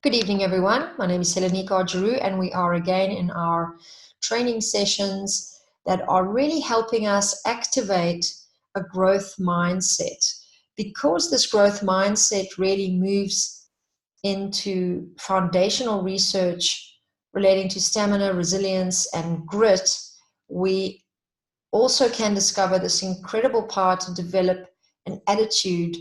Good evening, everyone. My name is Helenika Argeru, and we are again in our training sessions that are really helping us activate a growth mindset. Because this growth mindset really moves into foundational research relating to stamina, resilience, and grit, we also can discover this incredible power to develop an attitude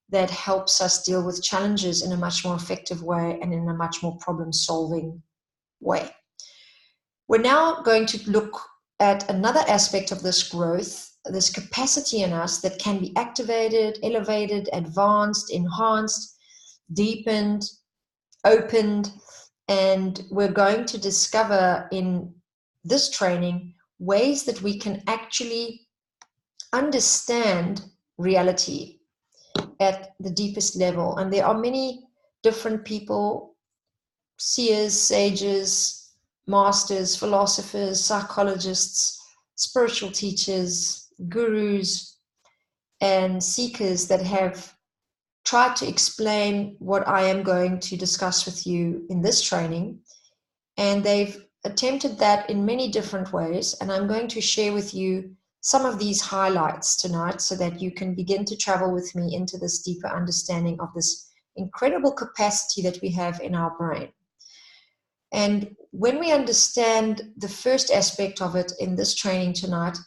that helps us deal with challenges in a much more effective way and in a much more problem-solving way. We're now going to look at another aspect of this growth, this capacity in us that can be activated, elevated, advanced, enhanced, deepened, opened, and we're going to discover in this training ways that we can actually understand reality at the deepest level. And there are many different people, seers, sages, masters, philosophers, psychologists, spiritual teachers, gurus, and seekers that have tried to explain what I am going to discuss with you in this training. And they've attempted that in many different ways. And I'm going to share with you some of these highlights tonight so that you can begin to travel with me into this deeper understanding of this incredible capacity that we have in our brain. And when we understand the first aspect of it in this training tonight,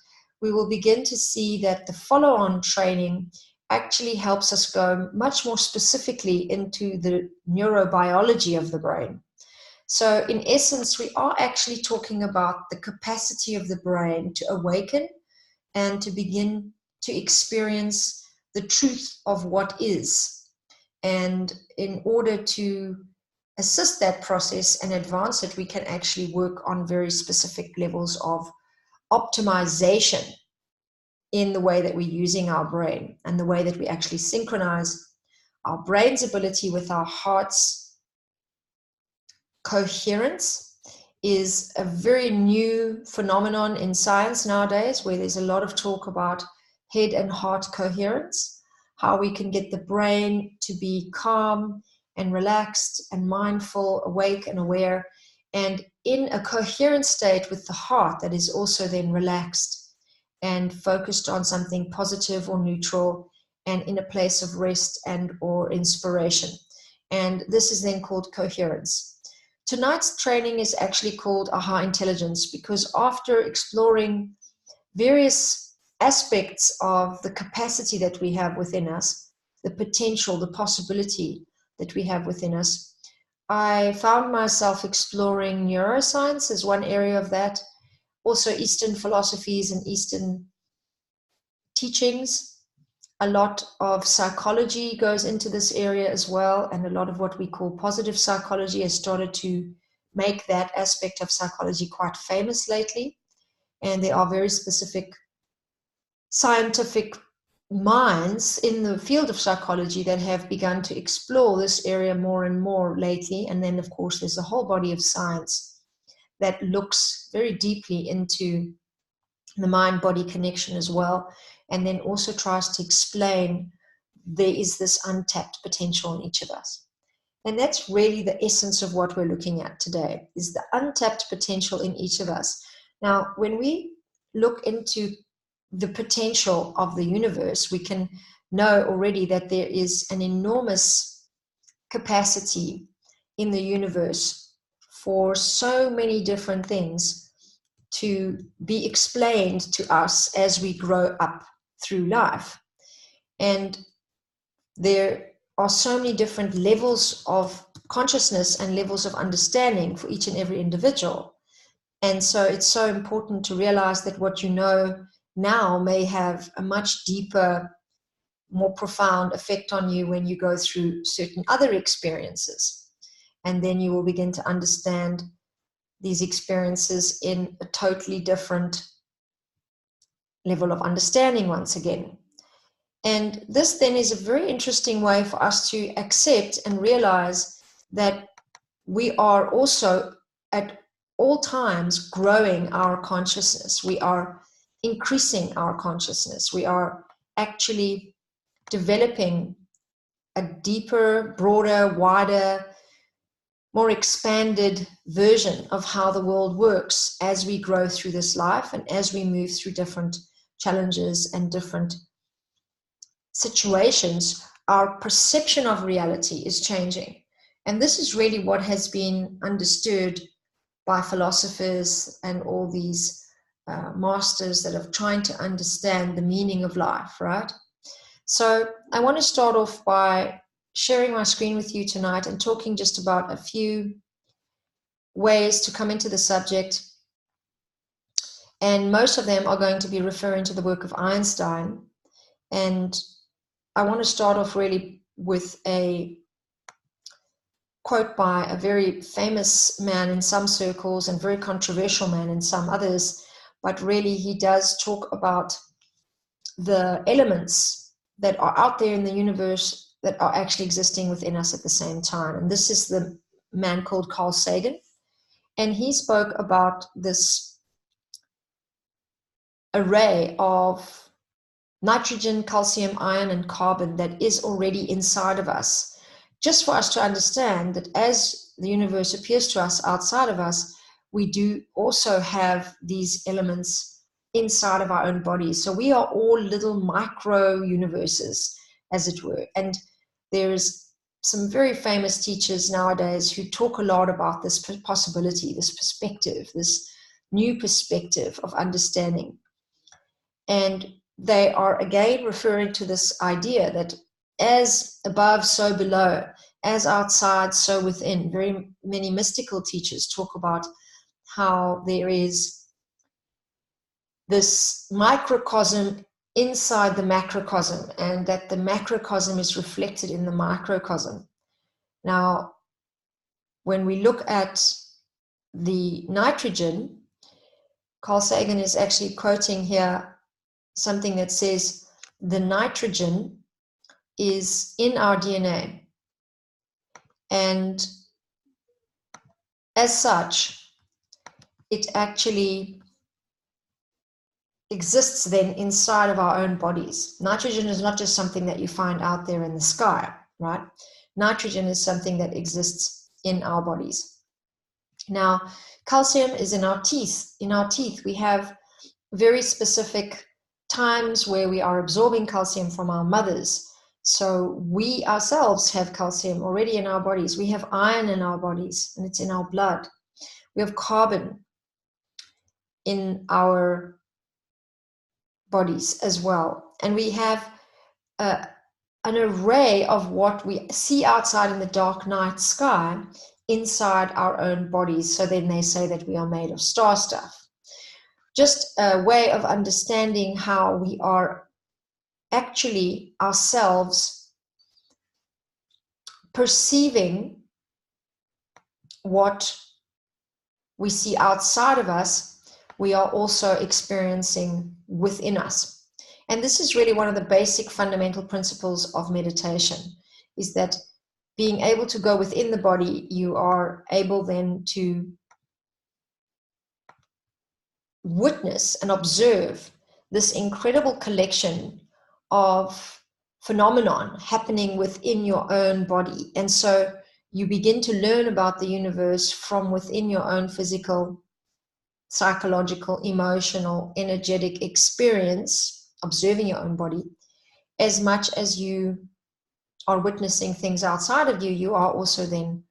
we will begin to see that the follow-on training actually helps us go much more specifically into the neurobiology of the brain. So in essence, we are actually talking about the capacity of the brain to awaken and to begin to experience the truth of what is. And in order to assist that process and advance it, we can actually work on very specific levels of optimization in the way that we're using our brain and the way that we actually synchronize our brain's ability with our heart's coherence is a very new phenomenon in science nowadays, where there's a lot of talk about head and heart coherence, how we can get the brain to be calm and relaxed and mindful, awake and aware, and in a coherent state with the heart that is also then relaxed and focused on something positive or neutral and in a place of rest and or inspiration. And this is then called coherence. Tonight's training is actually called Aha Intelligence, because after exploring various aspects of the capacity that we have within us, the potential, the possibility that we have within us, I found myself exploring neuroscience as one area of that, also Eastern philosophies and Eastern teachings. A lot of psychology goes into this area as well, and a lot of what we call positive psychology has started to make that aspect of psychology quite famous lately. And there are very specific scientific minds in the field of psychology that have begun to explore this area more and more lately. And then, of course, there's a whole body of science that looks very deeply into the mind-body connection as well, and then also tries to explain there is this untapped potential in each of us. And that's really the essence of what we're looking at today, is the untapped potential in each of us. Now, when we look into the potential of the universe, we can know already that there is an enormous capacity in the universe for so many different things to be explained to us as we grow up through life. And there are so many different levels of consciousness and levels of understanding for each and every individual. And so it's so important to realize that what you know now may have a much deeper, more profound effect on you when you go through certain other experiences. And then you will begin to understand these experiences in a totally different level of understanding once again. And this then is a very interesting way for us to accept and realize that we are also at all times growing our consciousness. We are increasing our consciousness. We are actually developing a deeper, broader, wider more expanded version of how the world works as we grow through this life and as we move through different challenges and different situations. Our perception of reality is changing. And this is really what has been understood by philosophers and all these masters that are trying to understand the meaning of life, right? So I want to start off by sharing my screen with you tonight and talking just about a few ways to come into the subject. And most of them are going to be referring to the work of Einstein. And I want to start off really with a quote by a very famous man in some circles and very controversial man in some others, but really he does talk about the elements that are out there in the universe that are actually existing within us at the same time. And this is the man called Carl Sagan. And he spoke about this array of nitrogen, calcium, iron, and carbon that is already inside of us, just for us to understand that as the universe appears to us outside of us, we do also have these elements inside of our own bodies. So we are all little micro universes, as it were. And there's some very famous teachers nowadays who talk a lot about this possibility, this perspective, this new perspective of understanding. And they are again referring to this idea that as above, so below, as outside, so within. Very many mystical teachers talk about how there is this microcosm inside the macrocosm, and that the macrocosm is reflected in the microcosm. Now, when we look at the nitrogen, Carl Sagan is actually quoting here something that says the nitrogen is in our DNA, and as such it actually exists then inside of our own bodies. Nitrogen is not just something that you find out there in the sky, right? Nitrogen is something that exists in our bodies. Now, calcium is in our teeth. In our teeth, we have very specific times where we are absorbing calcium from our mothers. So we ourselves have calcium already in our bodies. We have iron in our bodies, and it's in our blood. We have carbon in our bodies as well. And we have an array of what we see outside in the dark night sky inside our own bodies. So then they say that we are made of star stuff. Just a way of understanding how we are actually ourselves perceiving what we see outside of us, we are also experiencing within us. And this is really one of the basic fundamental principles of meditation, is that being able to go within the body, you are able then to witness and observe this incredible collection of phenomenon happening within your own body. And so you begin to learn about the universe from within your own physical, psychological, emotional, energetic experience, observing your own body. As much as you are witnessing things outside of you, you are also then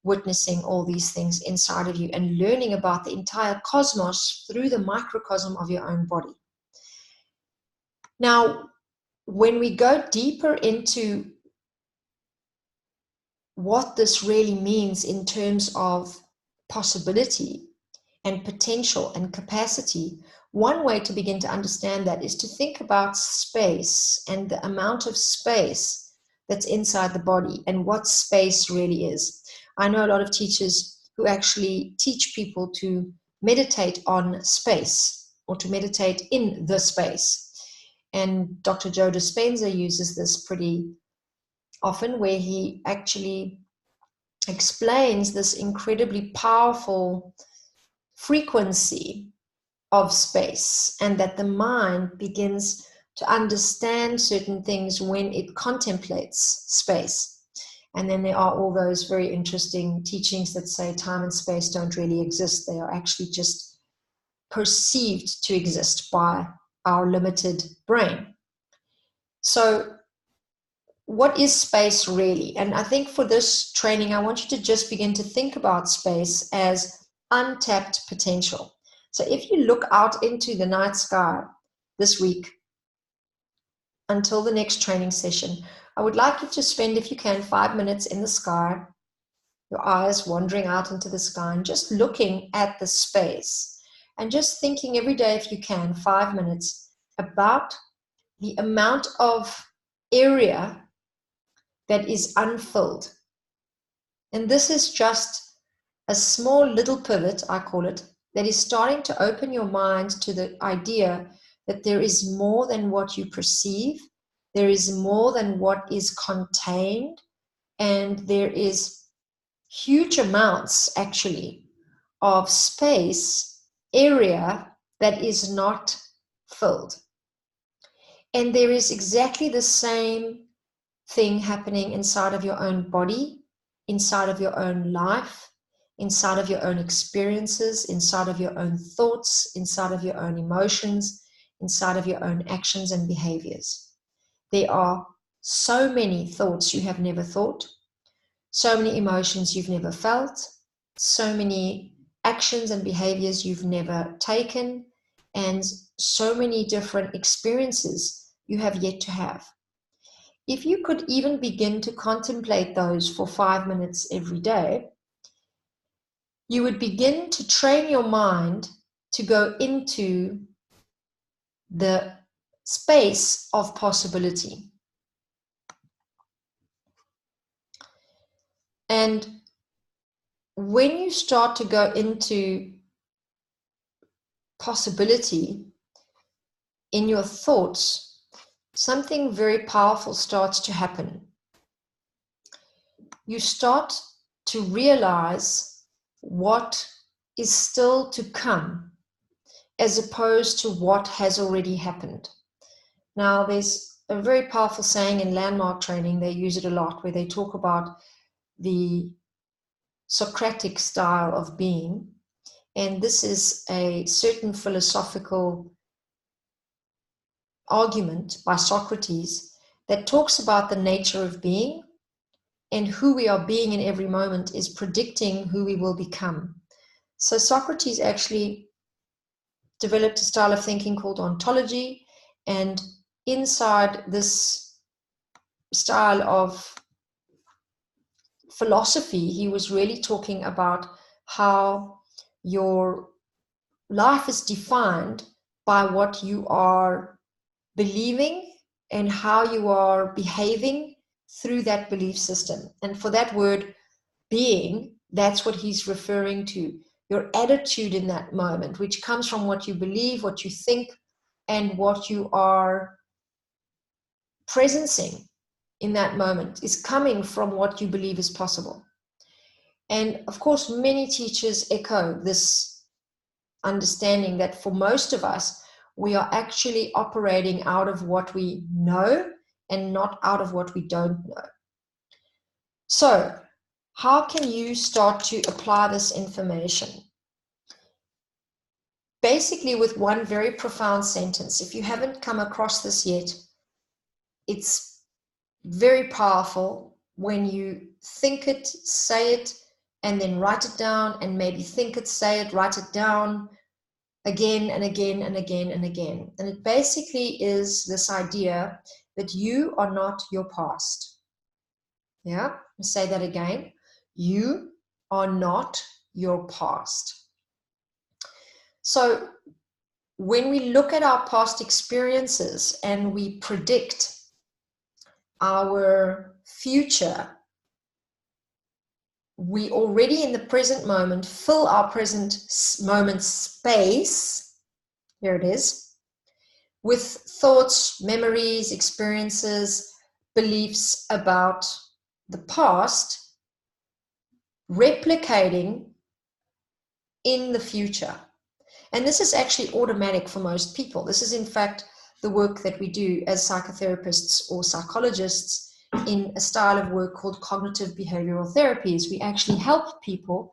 witnessing all these things inside of you and learning about the entire cosmos through the microcosm of your own body. Now, when we go deeper into what this really means in terms of possibility and potential and capacity, one way to begin to understand that is to think about space and the amount of space that's inside the body and what space really is. I know a lot of teachers who actually teach people to meditate on space or to meditate in the space. And Dr. Joe Dispenza uses this pretty often, where he actually explains this incredibly powerful frequency of space, and that the mind begins to understand certain things when it contemplates space. And then there are all those very interesting teachings that say time and space don't really exist. They are actually just perceived to exist by our limited brain. So what is space really? And I think for this training, I want you to just begin to think about space as untapped potential. So if you look out into the night sky this week until the next training session, I would like you to spend, if you can, 5 minutes in the sky, your eyes wandering out into the sky and just looking at the space and just thinking every day, if you can, 5 minutes about the amount of area that is unfilled. And this is just a small little pivot, I call it, that is starting to open your mind to the idea that there is more than what you perceive, there is more than what is contained, and there is huge amounts actually of space, area that is not filled. And there is exactly the same thing happening inside of your own body, inside of your own life, inside of your own experiences, inside of your own thoughts, inside of your own emotions, inside of your own actions and behaviors. There are so many thoughts you have never thought, so many emotions you've never felt, so many actions and behaviors you've never taken, and so many different experiences you have yet to have. If you could even begin to contemplate those for 5 minutes every day, you would begin to train your mind to go into the space of possibility. And when you start to go into possibility in your thoughts, something very powerful starts to happen. You start to realize what is still to come as opposed to what has already happened. Now, there's a very powerful saying in landmark training, they use it a lot, where they talk about the Socratic style of being. And this is a certain philosophical argument by Socrates that talks about the nature of being, and who we are being in every moment is predicting who we will become. So Socrates actually developed a style of thinking called ontology, and inside this style of philosophy, he was really talking about how your life is defined by what you are believing and how you are behaving through that belief system. And for that word being, that's what he's referring to, your attitude in that moment, which comes from what you believe, what you think, and what you are presencing in that moment is coming from what you believe is possible. And of course, many teachers echo this understanding that for most of us, we are actually operating out of what we know and not out of what we don't know. So, how can you start to apply this information? Basically, with one very profound sentence. If you haven't come across this yet, it's very powerful when you think it, say it, and then write it down, and maybe think it, say it, write it down again and again and again and again. And it basically is this idea that you are not your past. Yeah, I'll say that again. You are not your past. So when we look at our past experiences and we predict our future, we already in the present moment fill our present moment space, here it is, with thoughts, memories, experiences, beliefs about the past, replicating in the future. And this is actually automatic for most people. This is in fact the work that we do as psychotherapists or psychologists, in a style of work called cognitive behavioral therapies. We actually help people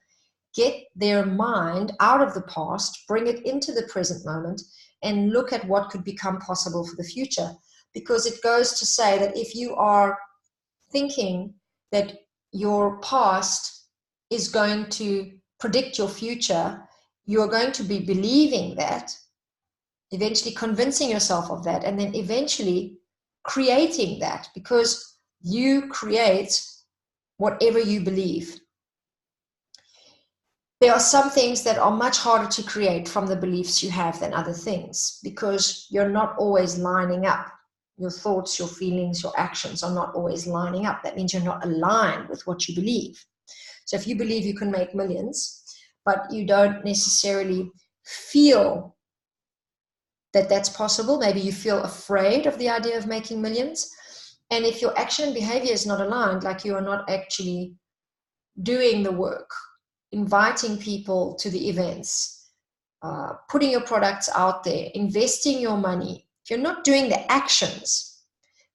get their mind out of the past, bring it into the present moment, and look at what could become possible for the future. Because it goes to say that if you are thinking that your past is going to predict your future, you're going to be believing that, eventually convincing yourself of that, and then eventually creating that, because you create whatever you believe. There are some things that are much harder to create from the beliefs you have than other things, because you're not always lining up. Your thoughts, your feelings, your actions are not always lining up. That means you're not aligned with what you believe. So if you believe you can make millions, but you don't necessarily feel that that's possible, maybe you feel afraid of the idea of making millions. And if your action and behavior is not aligned, like you are not actually doing the work, inviting people to the events, putting your products out there, investing your money, if you're not doing the actions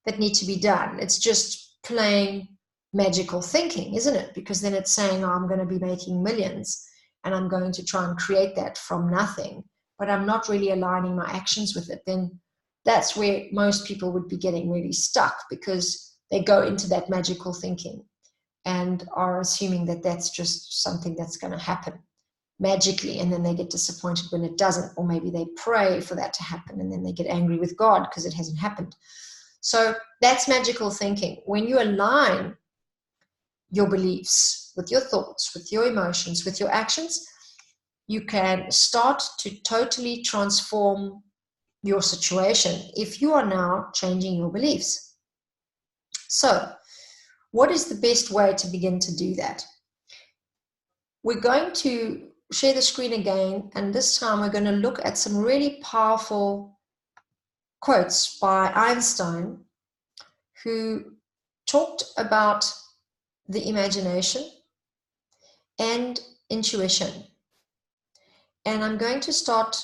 that need to be done, it's just plain magical thinking, isn't it? Because then it's saying, oh, I'm going to be making millions and I'm going to try and create that from nothing, but I'm not really aligning my actions with it. Then that's where most people would be getting really stuck, because they go into that magical thinking and are assuming that that's just something that's going to happen magically, and then they get disappointed when it doesn't, or maybe they pray for that to happen and then they get angry with God because it hasn't happened. So that's magical thinking. When you align your beliefs with your thoughts, with your emotions, with your actions, you can start to totally transform your situation if you are now changing your beliefs. So what is the best way to begin to do that? We're going to share the screen again, and this time we're going to look at some really powerful quotes by Einstein, who talked about the imagination and intuition. And I'm going to start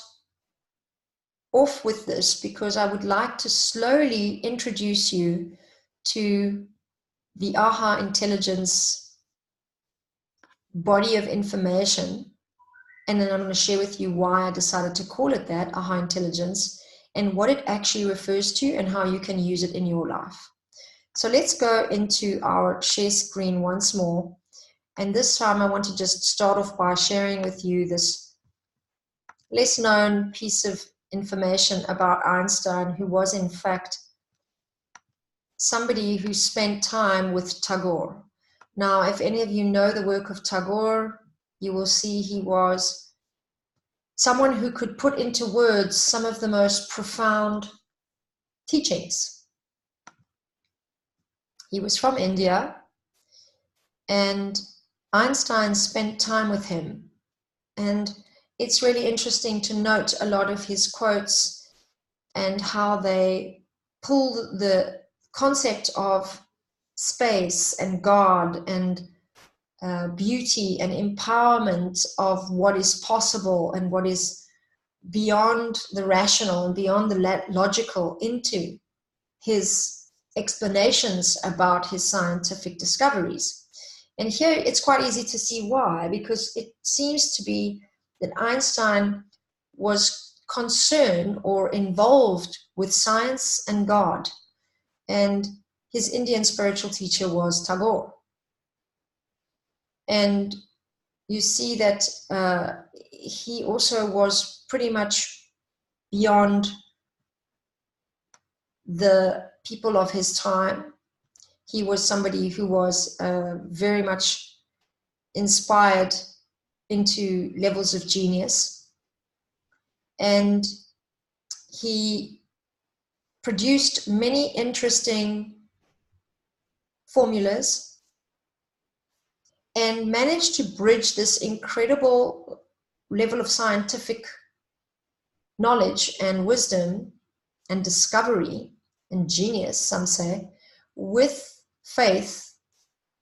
off with this because I would like to slowly introduce you to the AHA intelligence body of information. And then I'm going to share with you why I decided to call it that, AHA intelligence, and what it actually refers to and how you can use it in your life. So let's go into our share screen once more. And this time I want to just start off by sharing with you this less known piece of information about Einstein, who was in fact somebody who spent time with Tagore. Now, if any of you know the work of Tagore, you will see he was someone who could put into words some of the most profound teachings. He was from India, and Einstein spent time with him. And it's really interesting to note a lot of his quotes and how they pull the concept of space and God and beauty and empowerment of what is possible and what is beyond the rational and beyond the logical into his explanations about his scientific discoveries. And here it's quite easy to see why, because it seems to be that Einstein was concerned or involved with science and God, and his Indian spiritual teacher was Tagore. And you see that he also was pretty much beyond the people of his time. He was somebody who was very much inspired into levels of genius. And he produced many interesting formulas and managed to bridge this incredible level of scientific knowledge and wisdom and discovery and genius, some say, with faith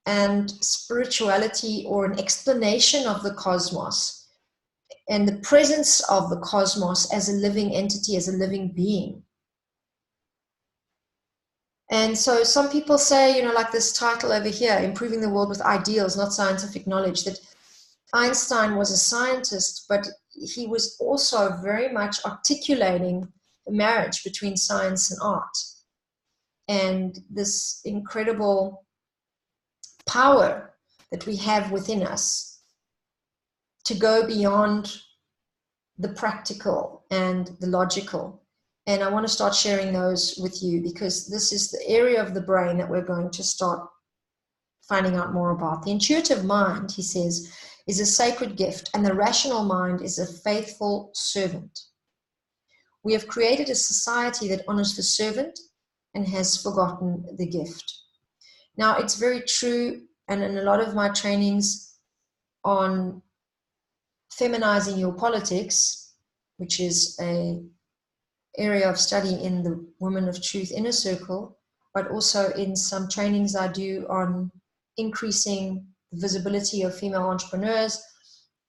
and spirituality, or an explanation of the cosmos and the presence of the cosmos as a living entity, as a living being. And so some people say, you know, like this title over here, Improving the World with Ideals, Not Scientific Knowledge, that Einstein was a scientist, but he was also very much articulating the marriage between science and art, and this incredible power that we have within us to go beyond the practical and the logical. And I want to start sharing those with you, because this is the area of the brain that we're going to start finding out more about. The intuitive mind, he says, is a sacred gift, and the rational mind is a faithful servant. We have created a society that honors the servant and has forgotten the gift. Now, it's very true, and in a lot of my trainings on feminizing your politics, which is an area of study in the Women of Truth inner circle, but also in some trainings I do on increasing the visibility of female entrepreneurs,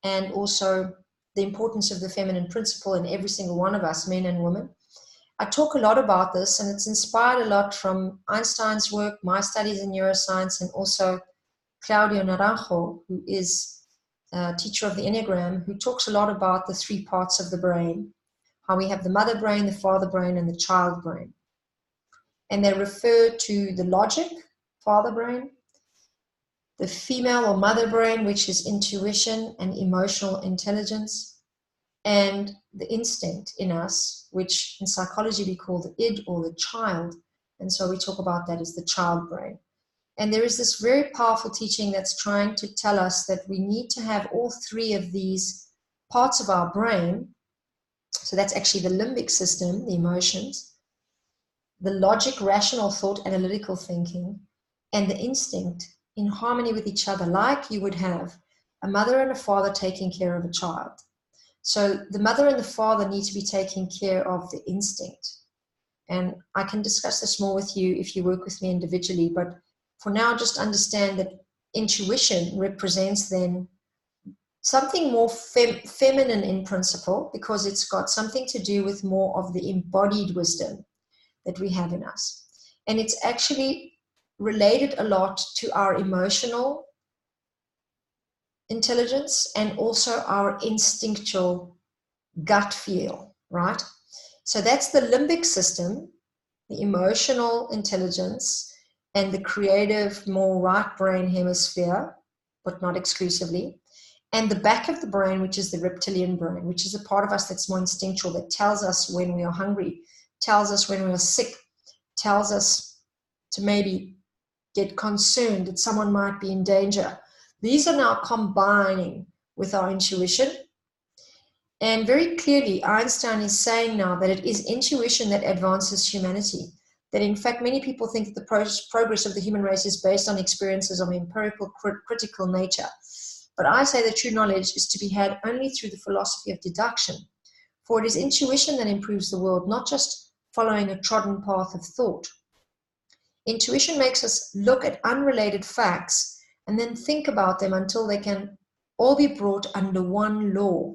and also the importance of the feminine principle in every single one of us, men and women. I talk a lot about this, and it's inspired a lot from Einstein's work, my studies in neuroscience, and also Claudio Naranjo, who is a teacher of the Enneagram, who talks a lot about the three parts of the brain, how we have the mother brain, the father brain, and the child brain. And they refer to the logic, father brain, the female or mother brain, which is intuition and emotional intelligence, and the instinct in us, which in psychology we call the id, or the child. And so we talk about that as the child brain. And there is this very powerful teaching that's trying to tell us that we need to have all three of these parts of our brain. So that's actually the limbic system, the emotions, the logic, rational thought, analytical thinking, and the instinct in harmony with each other, like you would have a mother and a father taking care of a child. So the mother and the father need to be taking care of the instinct. And I can discuss this more with you if you work with me individually, but for now, just understand that intuition represents then something more feminine in principle, because it's got something to do with more of the embodied wisdom that we have in us. And it's actually related a lot to our emotional intelligence and also our instinctual gut feel, right? So that's the limbic system, the emotional intelligence, and the creative, more right brain hemisphere, but not exclusively. And the back of the brain, which is the reptilian brain, which is a part of us that's more instinctual, that tells us when we are hungry, tells us when we are sick, tells us to maybe get concerned that someone might be in danger. These are now combining with our intuition. And very clearly, Einstein is saying now that it is intuition that advances humanity. That in fact, many people think that the progress of the human race is based on experiences of empirical, critical nature. But I say that true knowledge is to be had only through the philosophy of deduction. For it is intuition that improves the world, not just following a trodden path of thought. Intuition makes us look at unrelated facts and then think about them until they can all be brought under one law.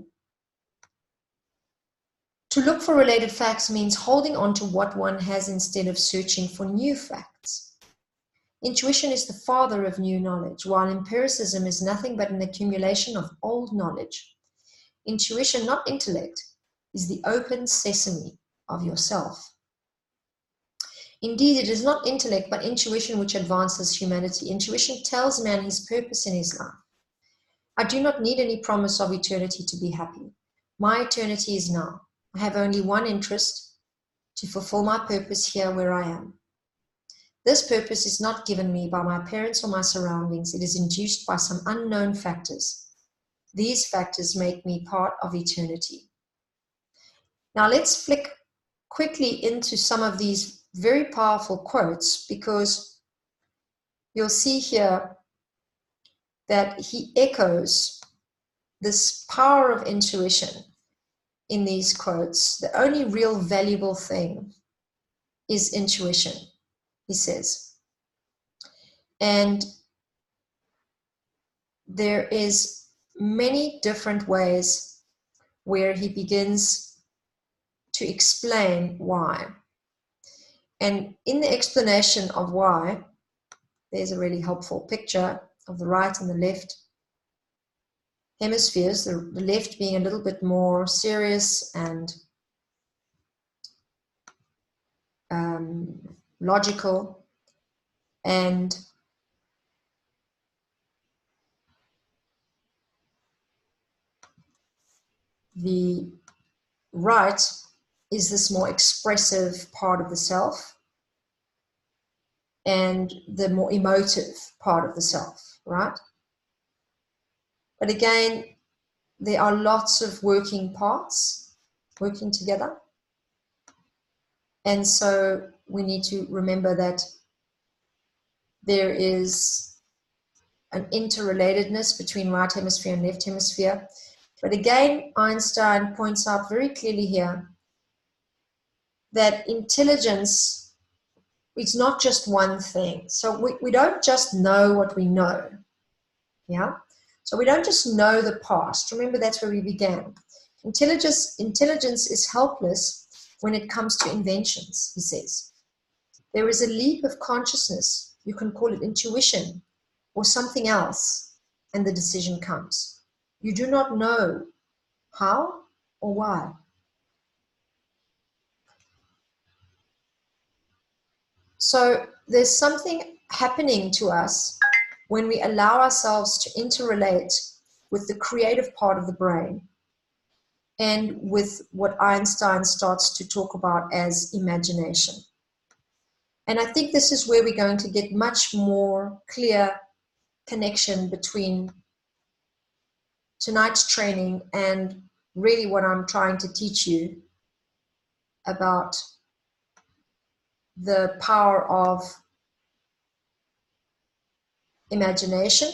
To look for related facts means holding on to what one has instead of searching for new facts. Intuition is the father of new knowledge, while empiricism is nothing but an accumulation of old knowledge. Intuition, not intellect, is the open sesame of yourself. Indeed, it is not intellect, but intuition which advances humanity. Intuition tells man his purpose in his life. I do not need any promise of eternity to be happy. My eternity is now. I have only one interest, to fulfill my purpose here where I am. This purpose is not given me by my parents or my surroundings. It is induced by some unknown factors. These factors make me part of eternity. Now let's flick quickly into some of these very powerful quotes, because you'll see here that he echoes this power of intuition in these quotes. The only real valuable thing is intuition, he says. And there is many different ways where he begins to explain why. And in the explanation of why, there's a really helpful picture of the right and the left hemispheres, the left being a little bit more serious and logical, and the right is this more expressive part of the self and the more emotive part of the self, right? But again, there are lots of working parts working together. And so we need to remember that there is an interrelatedness between right hemisphere and left hemisphere. But again, Einstein points out very clearly here that intelligence is not just one thing. So we don't just know what we know. Yeah? So we don't just know the past. Remember, that's where we began. Intelligence is helpless when it comes to inventions, he says. There is a leap of consciousness, you can call it intuition, or something else, and the decision comes. You do not know how or why. So there's something happening to us when we allow ourselves to interrelate with the creative part of the brain and with what Einstein starts to talk about as imagination. And I think this is where we're going to get much more clear connection between tonight's training and really what I'm trying to teach you about the power of imagination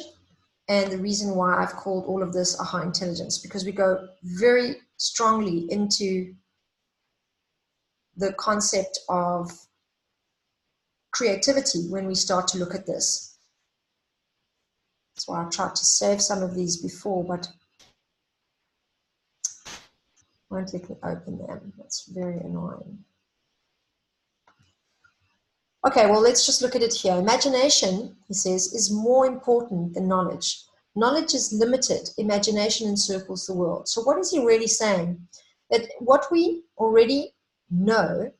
and the reason why I've called all of this Aha Intelligence, because we go very strongly into the concept of creativity when we start to look at this. That's why I tried to save some of these before, but won't let me open them. That's very annoying. Okay, well, let's just look at it here. Imagination, he says, is more important than knowledge. Knowledge is limited. Imagination encircles the world. So what is he really saying? That what we already know,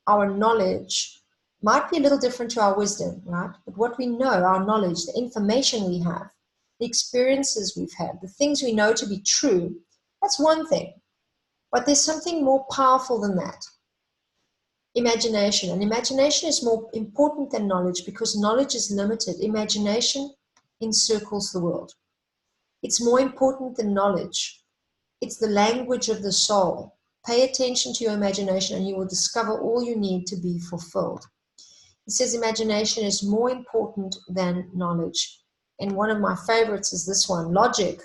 our knowledge, might be a little different to our wisdom, right? But what we know, our knowledge, the information we have, the experiences we've had, the things we know to be true, that's one thing. But there's something more powerful than that. Imagination. And imagination is more important than knowledge because knowledge is limited. Imagination encircles the world. It's more important than knowledge. It's the language of the soul. Pay attention to your imagination and you will discover all you need to be fulfilled. He says imagination is more important than knowledge. And one of my favorites is this one, logic.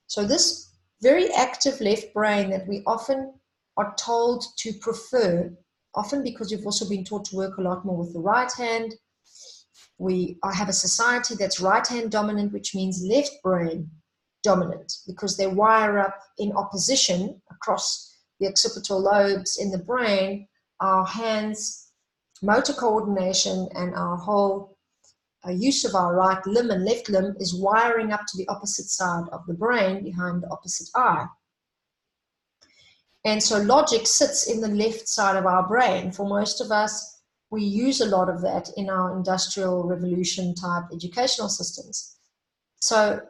So this very active left brain that we often are told to prefer, often because we've also been taught to work a lot more with the right hand. We have a society that's right hand dominant, which means left brain dominant, because they wire up in opposition across the occipital lobes in the brain. Our hands, motor coordination, and our whole use of our right limb and left limb is wiring up to the opposite side of the brain behind the opposite eye. And so logic sits in the left side of our brain. For most of us, we use a lot of that in our industrial revolution type educational systems. So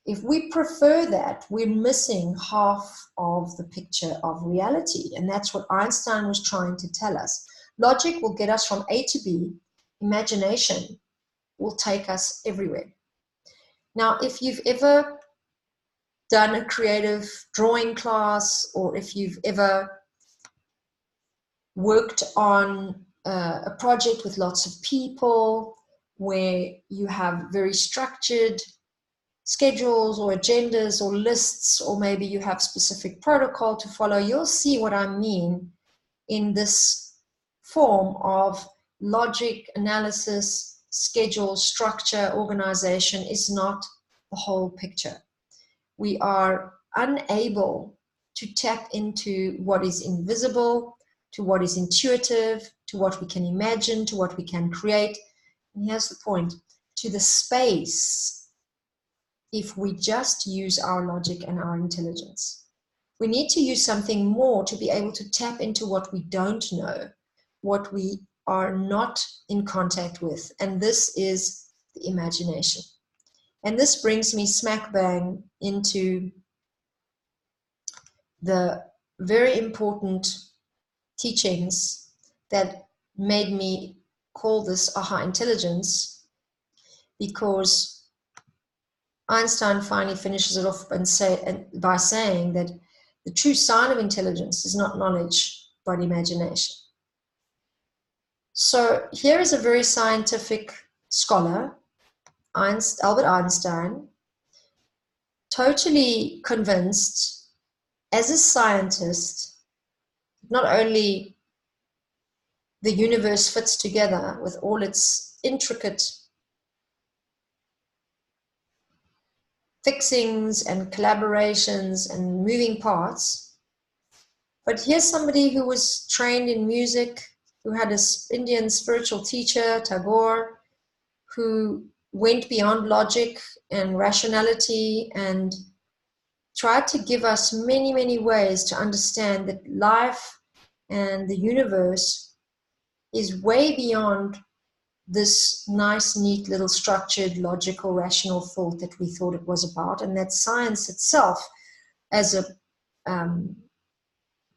if we prefer that, we're missing half of the picture of reality. And that's what Einstein was trying to tell us. Logic will get us from A to B. Imagination will take us everywhere. Now, if you've ever done a creative drawing class, or if you've ever worked on a project with lots of people where you have very structured schedules or agendas or lists, or maybe you have specific protocol to follow, you'll see what I mean in this form of logic, analysis, schedule, structure, organization is not the whole picture. We are unable to tap into what is invisible, to what is intuitive, to what we can imagine, to what we can create. And here's the point, to the space, if we just use our logic and our intelligence. We need to use something more to be able to tap into what we don't know, what we are not in contact with. And this is the imagination. And this brings me smack bang into the very important teachings that made me call this aha intelligence, because Einstein finally finishes it off by saying that the true sign of intelligence is not knowledge, but imagination. So here is a very scientific scholar, Albert Einstein, totally convinced as a scientist, not only the universe fits together with all its intricate fixings and collaborations and moving parts, but here's somebody who was trained in music, who had an Indian spiritual teacher, Tagore, who went beyond logic and rationality and tried to give us many, many ways to understand that life and the universe is way beyond this nice, neat, little structured, logical, rational thought that we thought it was about, and that science itself, as a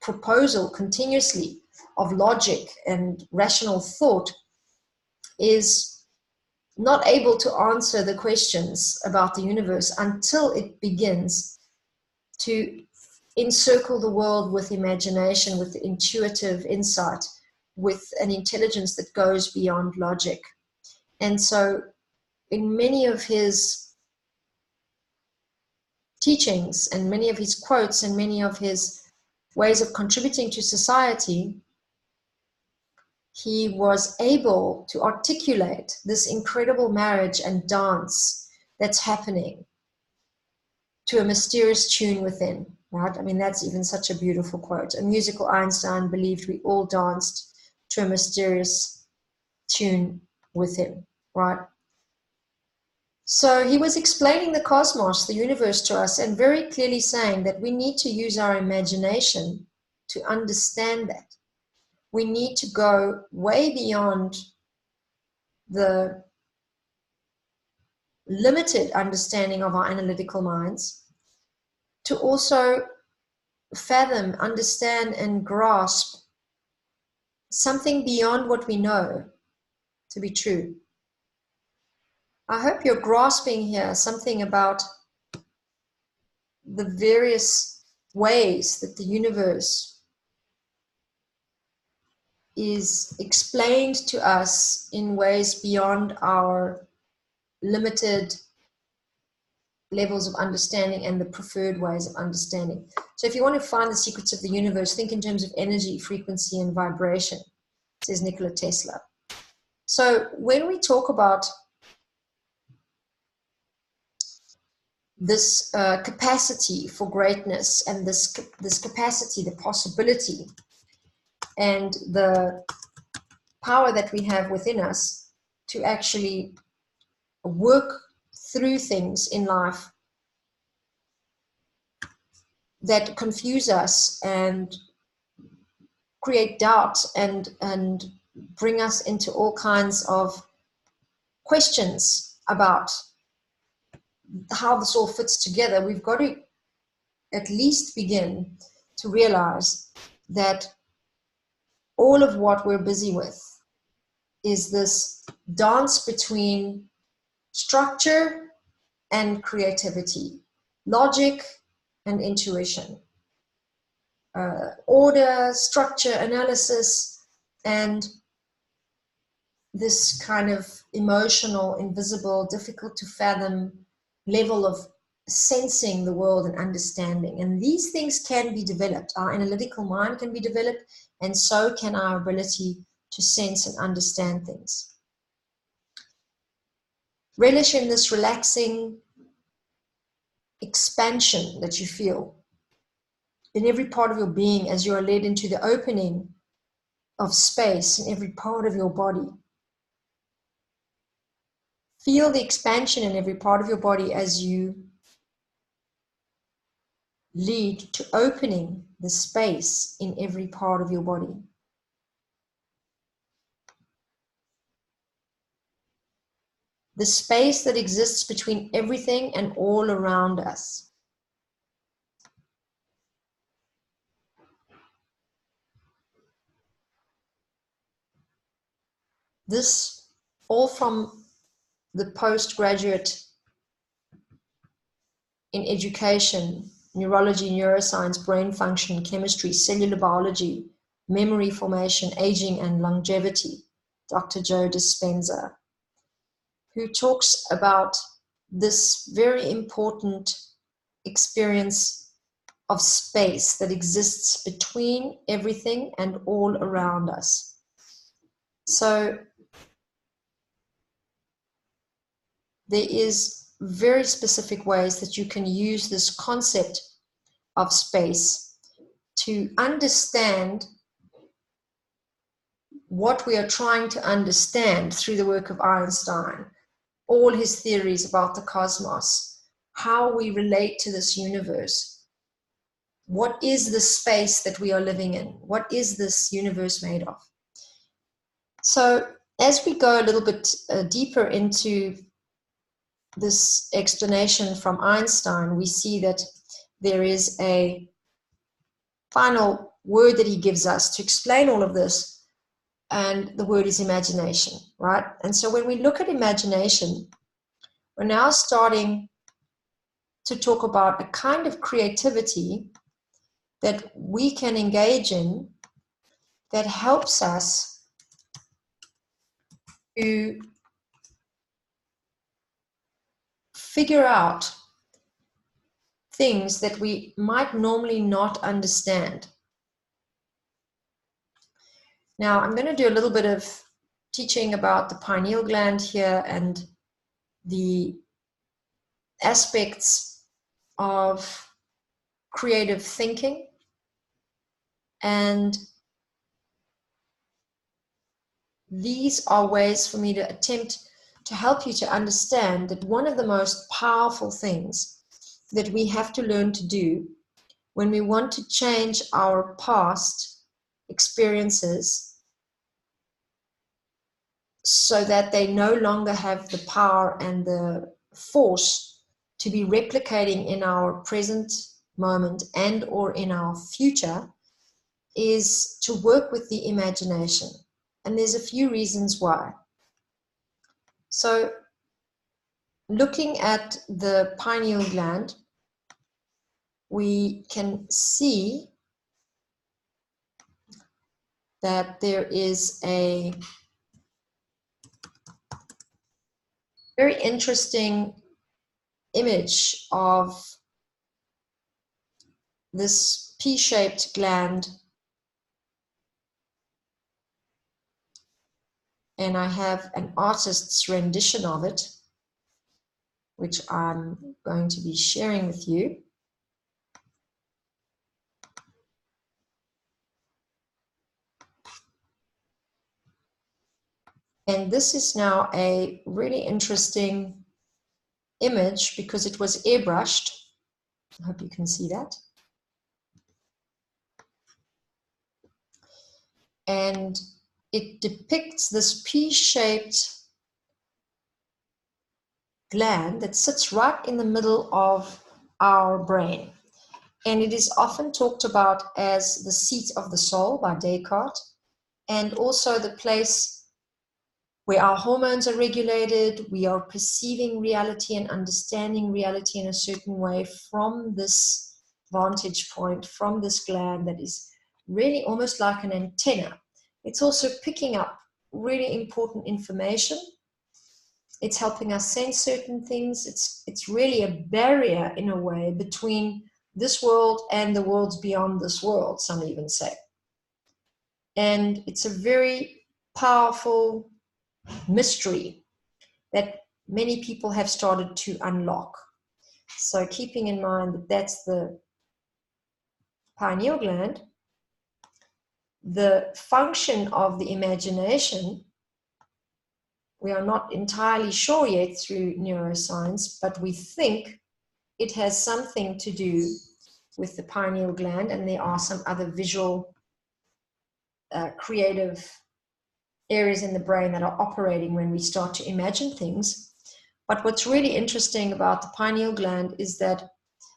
proposal continuously of logic and rational thought, is not able to answer the questions about the universe until it begins to encircle the world with imagination, with intuitive insight, with an intelligence that goes beyond logic. And so in many of his teachings and many of his quotes and many of his ways of contributing to society, he was able to articulate this incredible marriage and dance that's happening to a mysterious tune within, right? I mean, that's even such a beautiful quote. A musical Einstein believed we all danced to a mysterious tune with him, right? So he was explaining the cosmos, the universe to us, and very clearly saying that we need to use our imagination to understand that. We need to go way beyond the limited understanding of our analytical minds to also fathom, understand, and grasp something beyond what we know to be true. I hope you're grasping here something about the various ways that the universe is explained to us in ways beyond our limited levels of understanding and the preferred ways of understanding. So if you want to find the secrets of the universe, think in terms of energy, frequency, and vibration, says Nikola Tesla. So when we talk about this capacity for greatness and this capacity, the possibility, and the power that we have within us to actually work through things in life that confuse us and create doubt and bring us into all kinds of questions about how this all fits together, we've got to at least begin to realize that all of what we're busy with is this dance between structure and creativity, logic and intuition, order, structure, analysis, and this kind of emotional, invisible, difficult to fathom level of sensing the world and understanding. And these things can be developed. Our analytical mind can be developed, and so can our ability to sense and understand things. Relish in this relaxing expansion that you feel in every part of your being as you are led into the opening of space in every part of your body. Feel the expansion in every part of your body as you lead to opening the space in every part of your body. The space that exists between everything and all around us. This all from the postgraduate in education, neurology, neuroscience, brain function, chemistry, cellular biology, memory formation, aging, and longevity, Dr. Joe Dispenza, who talks about this very important experience of space that exists between everything and all around us. So there is very specific ways that you can use this concept of space to understand what we are trying to understand through the work of Einstein, all his theories about the cosmos, how we relate to this universe. What is the space that we are living in? What is this universe made of? So as we go a little bit deeper into this explanation from Einstein, we see that there is a final word that he gives us to explain all of this, and the word is imagination, right? And so when we look at imagination, we're now starting to talk about a kind of creativity that we can engage in that helps us to figure out things that we might normally not understand. Now, I'm going to do a little bit of teaching about the pineal gland here and the aspects of creative thinking. And these are ways for me to attempt to help you to understand that one of the most powerful things that we have to learn to do when we want to change our past experiences so that they no longer have the power and the force to be replicating in our present moment and or in our future, is to work with the imagination. And there's a few reasons why. So looking at the pineal gland, we can see that there is a very interesting image of this P-shaped gland, and I have an artist's rendition of it, which I'm going to be sharing with you. And this is now a really interesting image because it was airbrushed. I hope you can see that. And it depicts this P-shaped gland that sits right in the middle of our brain. And it is often talked about as the seat of the soul by Descartes, and also the place where our hormones are regulated. We are perceiving reality and understanding reality in a certain way from this vantage point, from this gland that is really almost like an antenna. It's also picking up really important information. It's helping us sense certain things. It's really a barrier in a way between this world and the worlds beyond this world, some even say. And it's a very powerful mystery that many people have started to unlock. So keeping in mind that that's the pineal gland, the function of the imagination, we are not entirely sure yet through neuroscience, but we think it has something to do with the pineal gland, and there are some other visual, creative areas in the brain that are operating when we start to imagine things. But what's really interesting about the pineal gland is that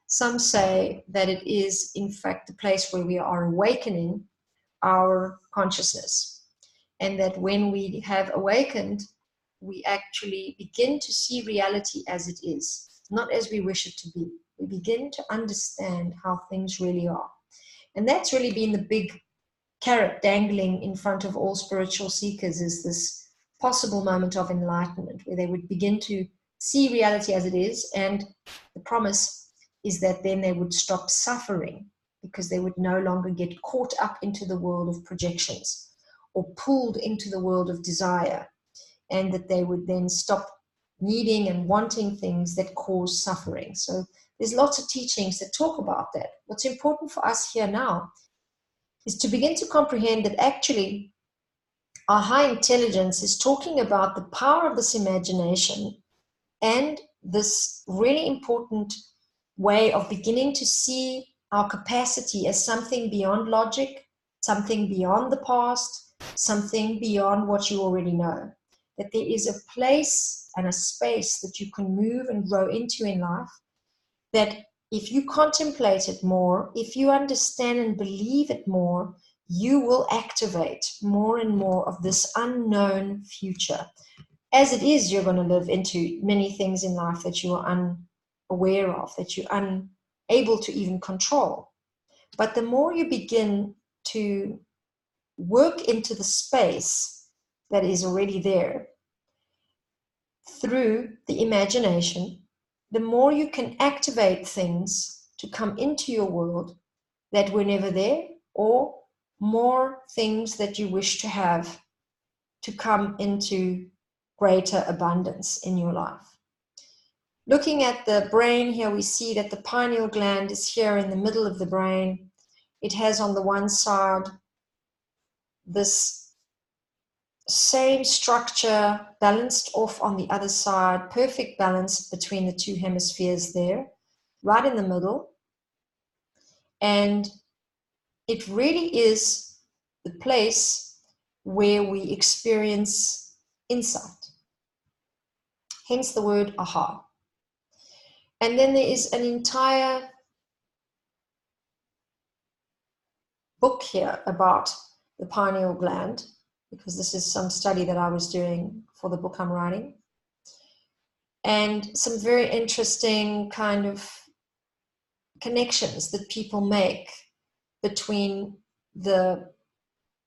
some say that it is, in fact, the place where we are awakening our consciousness. And that when we have awakened, we actually begin to see reality as it is, not as we wish it to be. We begin to understand how things really are. And that's really been the big carrot dangling in front of all spiritual seekers, is this possible moment of enlightenment where they would begin to see reality as it is. And the promise is that then they would stop suffering, because they would no longer get caught up into the world of projections or pulled into the world of desire, and that they would then stop needing and wanting things that cause suffering. So there's lots of teachings that talk about that. What's important for us here now is to begin to comprehend that actually our high intelligence is talking about the power of this imagination and this really important way of beginning to see our capacity as something beyond logic, something beyond the past, something beyond what you already know. That there is a place and a space that you can move and grow into in life, that if you contemplate it more, if you understand and believe it more, you will activate more and more of this unknown future. As it is, you're going to live into many things in life that you are unaware of, that you're unable to even control. But the more you begin to work into the space that is already there through the imagination, the more you can activate things to come into your world that were never there, or more things that you wish to have to come into greater abundance in your life. Looking at the brain here, we see that the pineal gland is here in the middle of the brain. It has on the one side this same structure balanced off on the other side, perfect balance between the two hemispheres there, right in the middle. And it really is the place where we experience insight. Hence the word aha. And then there is an entire book here about the pineal gland, because this is some study that I was doing for the book I'm writing. And some very interesting kind of connections that people make between the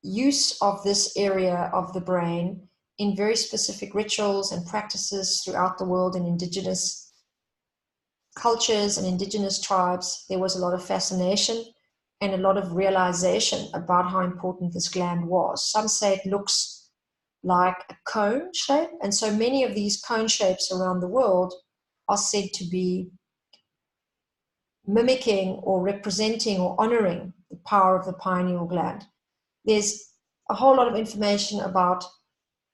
use of this area of the brain in very specific rituals and practices throughout the world in indigenous cultures and indigenous tribes. There was a lot of fascination and a lot of realization about how important this gland was. Some say it looks like a cone shape, and so many of these cone shapes around the world are said to be mimicking or representing or honoring the power of the pineal gland. There's a whole lot of information about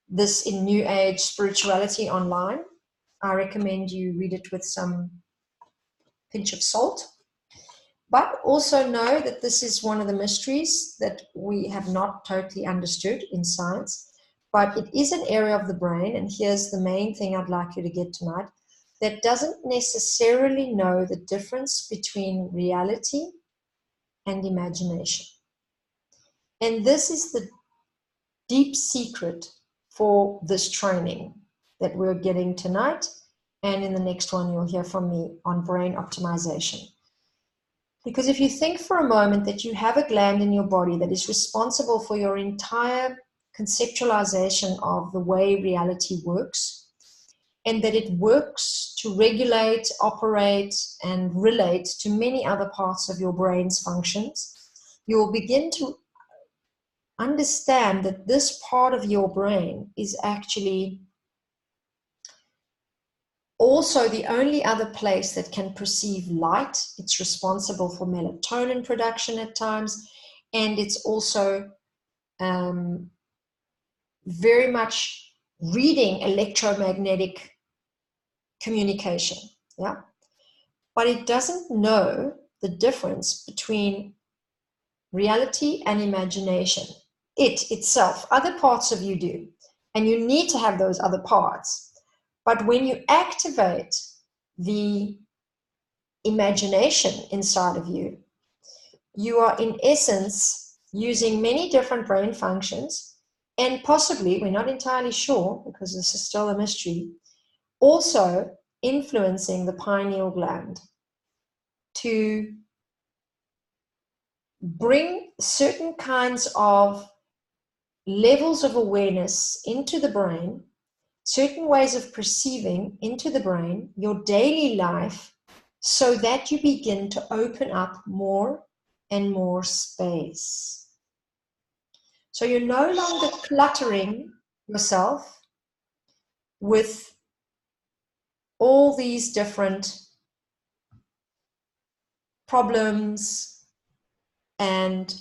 this in New Age spirituality online. I recommend you read it with some pinch of salt. But also know that this is one of the mysteries that we have not totally understood in science. But it is an area of the brain, and here's the main thing I'd like you to get tonight, that doesn't necessarily know the difference between reality and imagination. And this is the deep secret for this training that we're getting tonight. And in the next one, you'll hear from me on brain optimization. Because if you think for a moment that you have a gland in your body that is responsible for your entire conceptualization of the way reality works, and that it works to regulate, operate, and relate to many other parts of your brain's functions, you will begin to understand that this part of your brain is actually also the only other place that can perceive light. It's responsible for melatonin production at times, and it's also very much reading electromagnetic communication, yeah, but it doesn't know the difference between reality and imagination. It itself, other parts of you do, and you need to have those other parts. But when you activate the imagination inside of you, you are in essence using many different brain functions, and possibly, we're not entirely sure because this is still a mystery, also influencing the pineal gland to bring certain kinds of levels of awareness into the brain, certain ways of perceiving into the brain, your daily life, so that you begin to open up more and more space. So you're no longer cluttering yourself with all these different problems and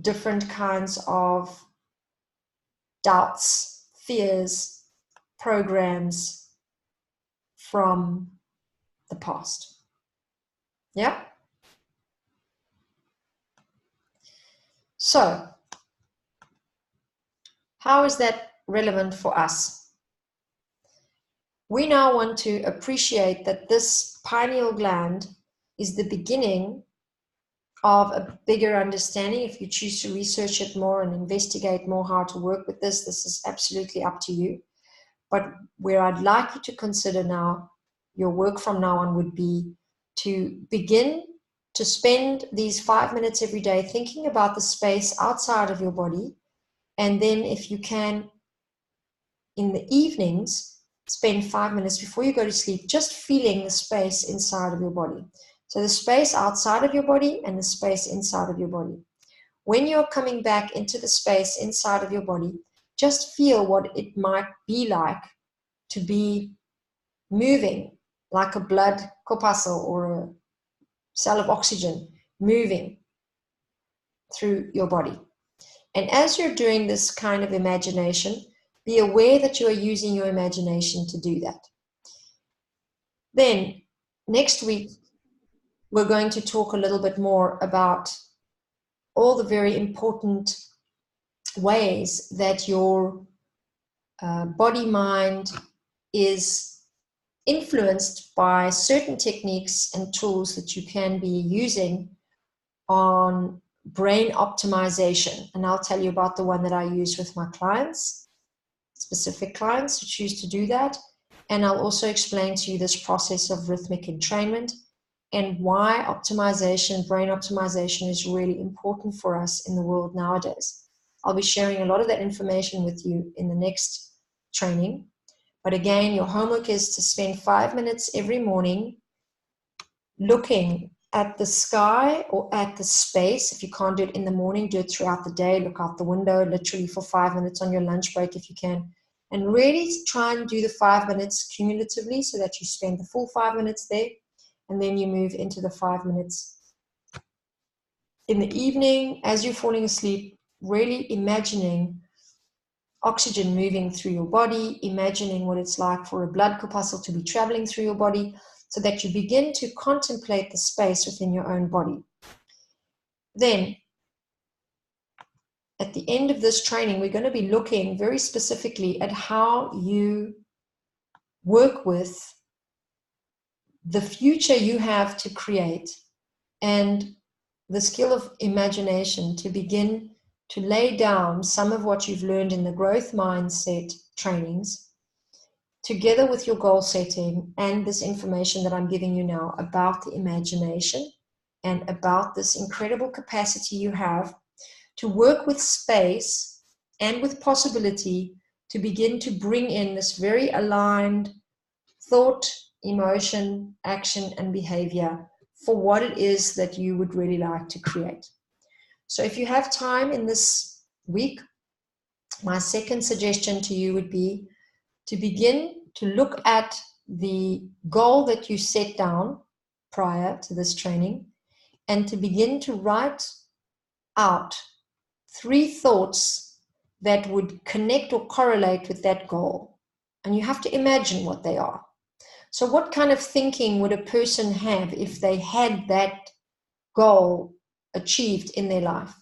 different kinds of doubts, fears, programs from the past. Yeah? So, how is that relevant for us? We now want to appreciate that this pineal gland is the beginning of a bigger understanding. If you choose to research it more and investigate more how to work with this is absolutely up to you. But where I'd like you to consider now, your work from now on would be to begin to spend these 5 minutes every day thinking about the space outside of your body. And then if you can, in the evenings, spend 5 minutes before you go to sleep, just feeling the space inside of your body. So the space outside of your body and the space inside of your body. When you're coming back into the space inside of your body, just feel what it might be like to be moving like a blood corpuscle or a cell of oxygen moving through your body. And as you're doing this kind of imagination, be aware that you are using your imagination to do that. Then next week, we're going to talk a little bit more about all the very important ways that your body-mind is influenced by certain techniques and tools that you can be using on brain optimization. And I'll tell you about the one that I use with my clients, specific clients who choose to do that. And I'll also explain to you this process of rhythmic entrainment and why optimization, brain optimization, is really important for us in the world nowadays. I'll be sharing a lot of that information with you in the next training. But again, your homework is to spend 5 minutes every morning looking at the sky or at the space. If you can't do it in the morning, do it throughout the day. Look out the window literally for 5 minutes on your lunch break if you can. And really try and do the 5 minutes cumulatively so that you spend the full 5 minutes there. And then you move into the 5 minutes in the evening as you're falling asleep, really imagining oxygen moving through your body, imagining what it's like for a blood corpuscle to be traveling through your body, so that you begin to contemplate the space within your own body. Then, at the end of this training, we're going to be looking very specifically at how you work with the future you have to create and the skill of imagination to begin to lay down some of what you've learned in the growth mindset trainings together with your goal setting and this information that I'm giving you now about the imagination and about this incredible capacity you have to work with space and with possibility to begin to bring in this very aligned thought, emotion, action, and behavior for what it is that you would really like to create. So if you have time in this week, my second suggestion to you would be to begin to look at the goal that you set down prior to this training and to begin to write out 3 thoughts that would connect or correlate with that goal. And you have to imagine what they are. So what kind of thinking would a person have if they had that goal achieved in their life?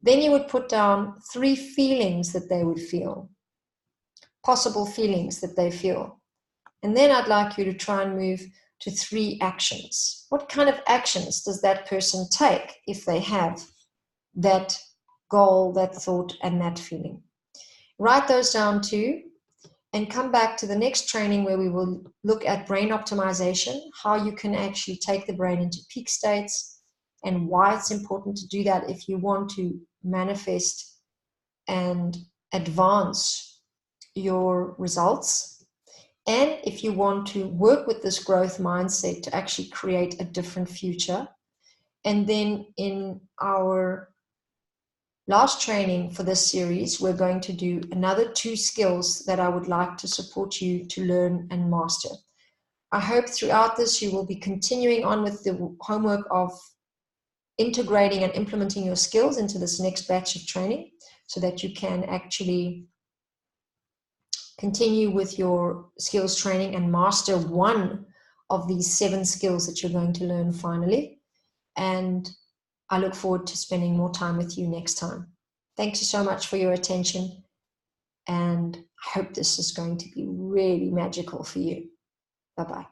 Then you would put down 3 feelings that they would feel, possible feelings that they feel. And then I'd like you to try and move to 3 actions. What kind of actions does that person take if they have that goal, that thought, and that feeling? Write those down too, and come back to the next training where we will look at brain optimization, how you can actually take the brain into peak states, and why it's important to do that if you want to manifest and advance your results, and if you want to work with this growth mindset to actually create a different future. And then in our last training for this series, we're going to do another 2 skills that I would like to support you to learn and master. I hope throughout this you will be continuing on with the homework of integrating and implementing your skills into this next batch of training so that you can actually continue with your skills training and master one of these 7 skills that you're going to learn finally. And I look forward to spending more time with you next time. Thank you so much for your attention, and I hope this is going to be really magical for you. Bye-bye.